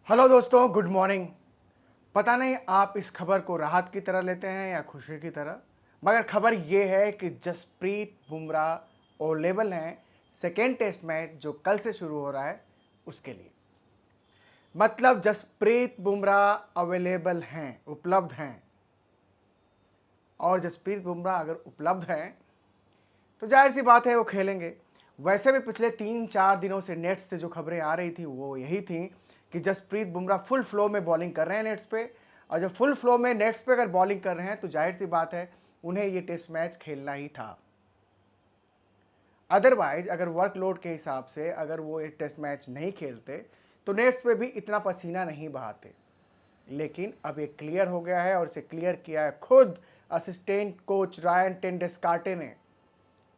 Hello दोस्तों, good morning. पता नहीं आप इस खबर को राहत की तरह लेते हैं या खुशी की तरह, मगर खबर ये है कि जसप्रीत बुमराह अवेलेबल हैं सेकेंड टेस्ट मैच जो कल से शुरू हो रहा है उसके लिए। मतलब जसप्रीत बुमराह अवेलेबल हैं, उपलब्ध हैं। और जसप्रीत बुमराह अगर उपलब्ध हैं तो जाहिर सी बात है वो खेलेंगे। वैसे भी पिछले 3-4 दिनों से नेट्स से जो खबरें आ रही थी वो यही थी कि जसप्रीत बुमराह फुल फ्लो में बॉलिंग कर रहे हैं नेट्स पे, और जब फुल फ्लो में नेट्स पे अगर बॉलिंग कर रहे हैं तो जाहिर सी बात है उन्हें ये टेस्ट मैच खेलना ही था। अदरवाइज अगर वर्कलोड के हिसाब से अगर वो ये टेस्ट मैच नहीं खेलते तो नेट्स पे भी इतना पसीना नहीं बहाते। लेकिन अब ये क्लियर हो गया है और इसे क्लियर किया है खुद असिस्टेंट कोच रायन टेंडुलकर ने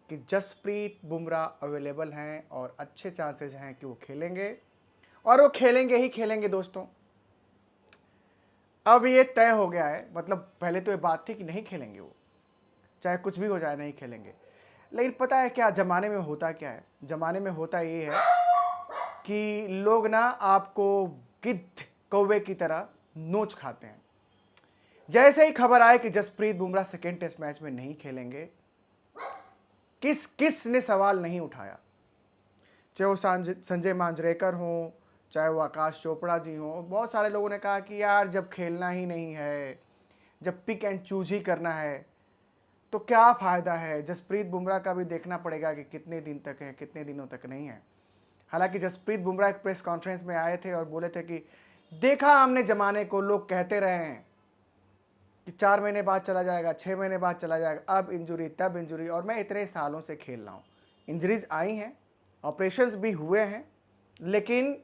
कि जसप्रीत बुमराह अवेलेबल हैं और अच्छे चांसेस हैं कि वो खेलेंगे, और वो खेलेंगे ही खेलेंगे दोस्तों। अब ये तय हो गया है, मतलब पहले तो ये बात थी कि नहीं खेलेंगे वो, चाहे कुछ भी हो जाए नहीं खेलेंगे। लेकिन पता है क्या ज़माने में होता क्या है, ज़माने में होता ये है कि लोग ना आपको गिद्ध कौवे की तरह नोच खाते हैं। जैसे ही खबर आए कि Jasprit Bumrah second test match में नहीं खेलेंगे, किस किस ने सवाल नहीं उठाया। चाहे वो संजय मांजरेकर हों, चाहे वो आकाश चोपड़ा जी हों, बहुत सारे लोगों ने कहा कि यार जब खेलना ही नहीं है, जब पिक एंड चूज ही करना है तो क्या फ़ायदा है। जसप्रीत बुमराह का भी देखना पड़ेगा कि कितने दिन तक है, कितने दिनों तक नहीं है। हालांकि जसप्रीत बुमराह एक प्रेस कॉन्फ्रेंस में आए थे और बोले थे कि देखा हमने ज़माने को, लोग कहते रहे हैं कि 4 महीने बाद चला जाएगा, 6 महीने बाद चला जाएगा, अब इंजरी तब इंजरी, और मैं इतने सालों से खेल रहा हूँ। इंजरीज आई हैं, ऑपरेशंस भी हुए हैं, लेकिन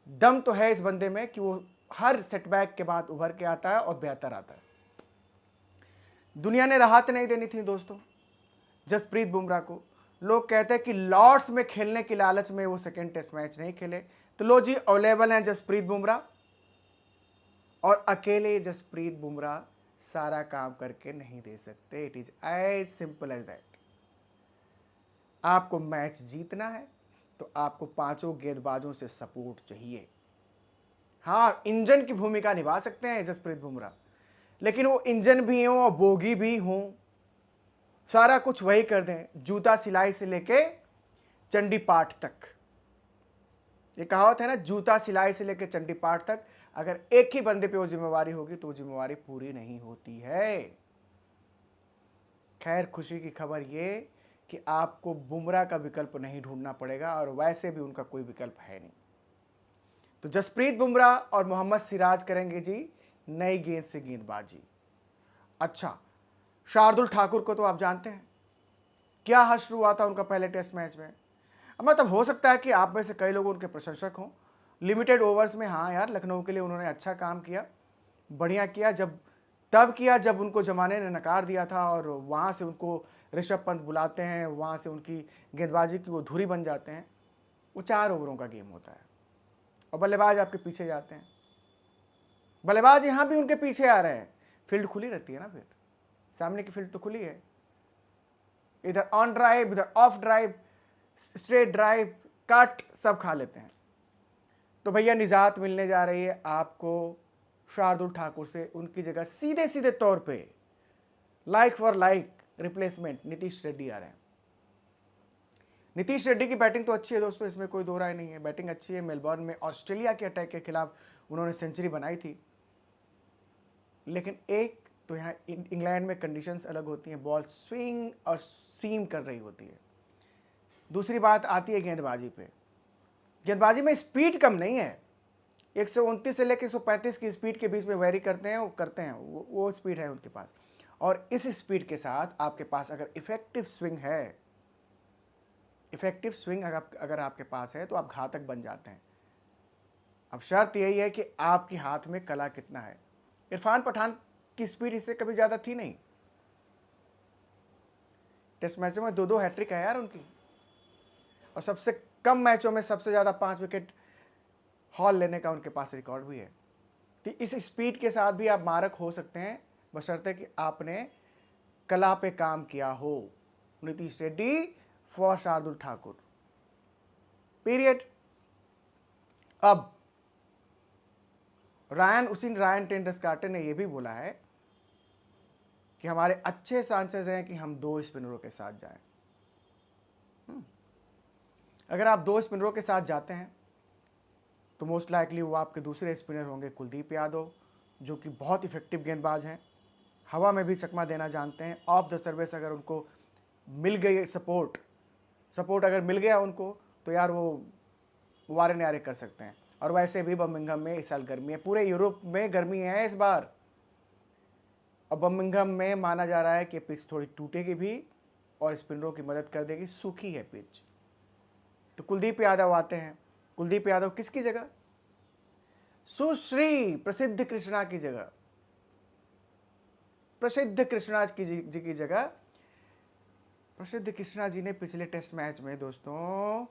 दम तो है इस बंदे में कि वो हर सेटबैक के बाद उभर के आता है और बेहतर आता है। दुनिया ने राहत नहीं देनी थी दोस्तों जसप्रीत बुमराह को। लोग कहते हैं कि लॉर्ड्स में खेलने की लालच में वो सेकेंड टेस्ट मैच नहीं खेले, तो लो जी अवेलेबल हैं जसप्रीत बुमराह, और अकेले जसप्रीत बुमराह सारा काम करके नहीं दे सकते। It is as simple as that. आपको मैच जीतना है तो आपको पांचों गेंदबाजों से सपोर्ट चाहिए। हाँ, इंजन की भूमिका निभा सकते हैं जसप्रीत बुमराह, लेकिन वो इंजन भी हों और बोगी भी हों, सारा कुछ वही कर दें, जूता सिलाई से लेके चंडी पाठ तक। ये कहावत है ना, जूता सिलाई से लेकर चंडी पाठ तक। अगर एक ही बंदे पे वो जिम्मेवारी होगी तो वो जिम्मेवारी पूरी नहीं होती है। खैर, खुशी की खबर ये कि आपको बुमराह का विकल्प नहीं ढूंढना पड़ेगा, और वैसे भी उनका कोई विकल्प है नहीं। तो जसप्रीत बुमराह और मोहम्मद सिराज करेंगे जी नई गेंद से गेंदबाजी। अच्छा, शार्दुल ठाकुर को तो आप जानते हैं क्या हश्र हुआ था उनका पहले टेस्ट मैच में। मतलब हो सकता है कि आप में से कई लोग उनके प्रशंसक हों। लिमिटेड ओवर्स में हाँ यार, लखनऊ के लिए उन्होंने अच्छा काम किया, बढ़िया किया। जब तब किया जब उनको जमाने ने नकार दिया था, और वहाँ से उनको ऋषभ पंत बुलाते हैं, वहाँ से उनकी गेंदबाजी की वो धुरी बन जाते हैं। वो 4 ओवरों का गेम होता है और बल्लेबाज आपके पीछे जाते हैं। बल्लेबाज यहाँ भी उनके पीछे आ रहे हैं, फील्ड खुली रहती है ना, फिर सामने की फील्ड तो खुली है। इधर ऑन ड्राइव, इधर of drive, straight drive, cut, सब खा लेते हैं। तो भैया निजात मिलने जा रही है आपको शार्दुल ठाकुर से। उनकी जगह सीधे सीधे तौर पे like for like replacement Nitish Reddy आ रहे हैं। नीतीश रेड्डी की बैटिंग तो अच्छी है दोस्तों, इसमें कोई दो राय नहीं है, बैटिंग अच्छी है। मेलबर्न में ऑस्ट्रेलिया के अटैक के खिलाफ उन्होंने सेंचुरी बनाई थी। लेकिन एक तो यहाँ इंग्लैंड में कंडीशंस अलग होती हैं, बॉल स्विंग और सीम कर रही होती है। दूसरी बात आती है गेंदबाजी पे। गेंदबाजी में स्पीड कम नहीं है, 129 से लेकर 135 की स्पीड के बीच में वेरी करते हैं, वो स्पीड है उनके पास। और इस स्पीड के साथ आपके पास अगर इफेक्टिव स्विंग है, इफेक्टिव स्विंग अगर आपके पास है तो आप घातक बन जाते हैं। अब शर्त यही है कि आपके हाथ में कला कितना है। इरफान पठान की स्पीड इससे कभी ज़्यादा थी नहीं। टेस्ट मैचों में 2-2 हैट्रिक है यार उनकी, और सबसे कम मैचों में सबसे ज़्यादा 5 विकेट हॉल लेने का उनके पास रिकॉर्ड भी है। तो इस स्पीड के साथ भी आप मारक हो सकते हैं, बशर्ते कि आपने कला पे काम किया हो। Nitish Reddy for Shardul Thakur, period. अब रायन टेंडुलकर ने यह भी बोला है कि हमारे अच्छे चांसेस हैं कि हम 2 स्पिनरों के साथ जाएं। अगर आप 2 स्पिनरों के साथ जाते हैं तो मोस्ट लाइकली वो आपके दूसरे स्पिनर होंगे कुलदीप यादव, जो कि बहुत इफेक्टिव गेंदबाज हैं, हवा में भी चकमा देना जानते हैं। ऑफ द सर्विस अगर उनको मिल गई सपोर्ट अगर मिल गया उनको, तो यार वो वारे न्यारे कर सकते हैं। और वैसे भी बर्मिंघम में इस साल गर्मी है, पूरे यूरोप में गर्मी है इस बार। और बर्मिंघम में माना जा रहा है कि पिच थोड़ी टूटेगी भी और स्पिनरों की मदद कर देगी, सूखी है पिच। तो कुलदीप यादव आते हैं। कुलदीप यादव किसकी जगह? सुश्री प्रसिद्ध कृष्णा की जगह। प्रसिद्ध कृष्णा जी की जगह। प्रसिद्ध कृष्णा जी ने पिछले टेस्ट मैच में दोस्तों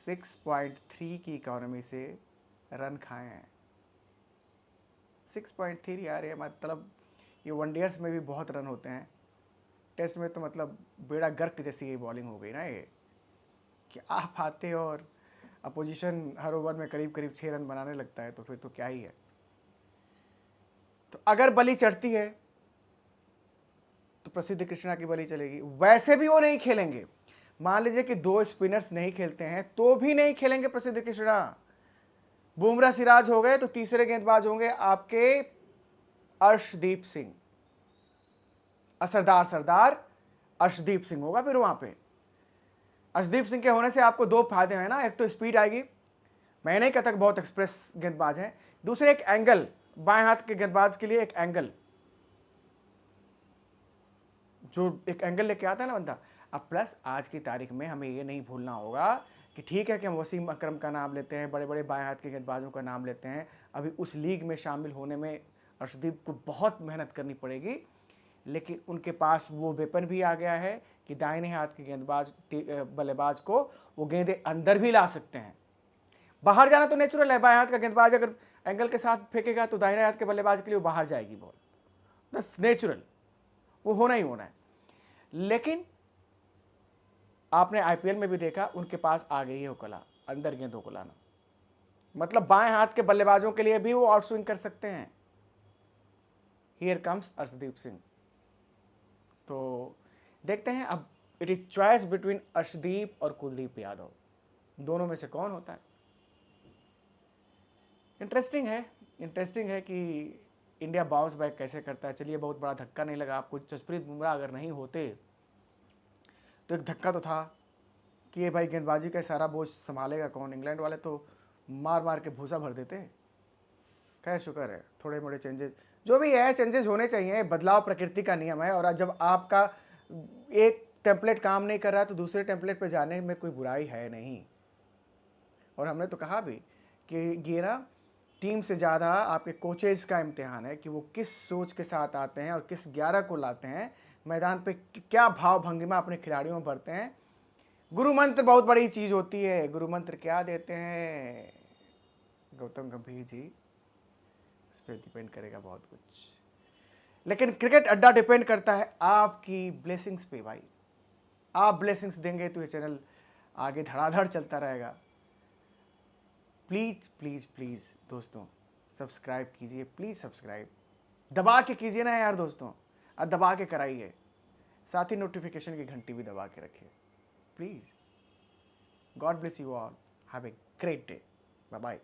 6.3 की इकोनॉमी से रन खाए हैं। 6.3 यार, ये मतलब ये वनडेयर्स में भी बहुत रन होते हैं, टेस्ट में तो मतलब बेड़ा गर्क जैसी ये बॉलिंग हो गई ना ये, कि आप आते और अपोजिशन हर ओवर में करीब करीब 6 रन बनाने लगता है, तो फिर तो क्या ही है। तो अगर बलि चढ़ती है तो प्रसिद्ध कृष्णा की बलि चलेगी। वैसे भी वो नहीं खेलेंगे, मान लीजिए कि 2 स्पिनर्स नहीं खेलते हैं तो भी नहीं खेलेंगे प्रसिद्ध कृष्णा। बुमराह सिराज हो गए तो तीसरे गेंदबाज होंगे आपके अर्शदीप सिंह। सरदार अर्शदीप सिंह होगा फिर वहां पे। अर्शदीप सिंह के होने से आपको 2 फायदे हैं ना, एक तो स्पीड आएगी, मैं नहीं कहता बहुत एक्सप्रेस गेंदबाज है, दूसरे एक एंगल, बाएं हाथ के गेंदबाज के लिए एक एंगल, जो एक एंगल लेके आता है ना बंदा। अब प्लस आज की तारीख में हमें ये नहीं भूलना होगा कि ठीक है कि हम वसीम अकरम का नाम लेते हैं, बड़े बड़े बाएं हाथ के गेंदबाजों का नाम लेते हैं, अभी उस लीग में शामिल होने में अर्शदीप को बहुत मेहनत करनी पड़ेगी, लेकिन उनके पास वो वेपन भी आ गया है कि दाहिने हाथ के बल्लेबाज को वो गेंदें अंदर भी ला सकते हैं। बाहर जाना तो नेचुरल है, बाएं हाथ का गेंदबाज अगर एंगल के साथ फेंकेगा तो दाहिने हाथ के बल्लेबाज के लिए बाहर जाएगी बॉल, बस नेचुरल, वो होना ही होना है। लेकिन आपने आईपीएल में भी देखा, उनके पास आ गई है वो कला, अंदर गेंदों को लाना, मतलब बाएं हाथ के बल्लेबाजों के लिए भी वो आउट स्विंग कर सकते हैं। Here comes Arshdeep Singh. तो देखते हैं अब, it is choice between Arshdeep और कुलदीप यादव, दोनों में से कौन होता है। इंटरेस्टिंग है कि इंडिया बाउंस बैक कैसे करता है। चलिए, बहुत बड़ा धक्का नहीं लगा आपको, जसप्रीत बुमराह अगर नहीं होते तो एक धक्का तो था कि ये भाई गेंदबाजी का सारा बोझ संभालेगा कौन। इंग्लैंड वाले तो मार मार के भूसा भर देते। खैर शुक्र है, थोड़े मोड़े चेंजेस जो भी है, चेंजेस होने चाहिए, बदलाव प्रकृति का नियम है। और जब आपका एक टेम्पलेट काम नहीं कर रहा है तो दूसरे टेम्पलेट पे जाने में कोई बुराई है नहीं। और हमने तो कहा भी कि ये ना टीम से ज़्यादा आपके कोचेज़ का इम्तिहान है कि वो किस सोच के साथ आते हैं और किस 11 को लाते हैं मैदान पे, क्या भाव भंगिमा अपने खिलाड़ियों में भरते हैं। गुरु मंत्र बहुत बड़ी चीज़ होती है। गुरु मंत्र क्या देते हैं गौतम गंभीर जी, इस पर डिपेंड करेगा बहुत कुछ। लेकिन क्रिकेट अड्डा डिपेंड करता है आपकी ब्लेसिंग्स पे भाई। आप ब्लेसिंग्स देंगे तो ये चैनल आगे धड़ाधड़ चलता रहेगा। प्लीज़ प्लीज़ प्लीज़ दोस्तों सब्सक्राइब कीजिए, प्लीज़ सब्सक्राइब दबा के कीजिए ना यार दोस्तों, और दबा के कराइए, साथ ही नोटिफिकेशन की घंटी भी दबा के रखिए please. God bless you all, have a great day, bye bye.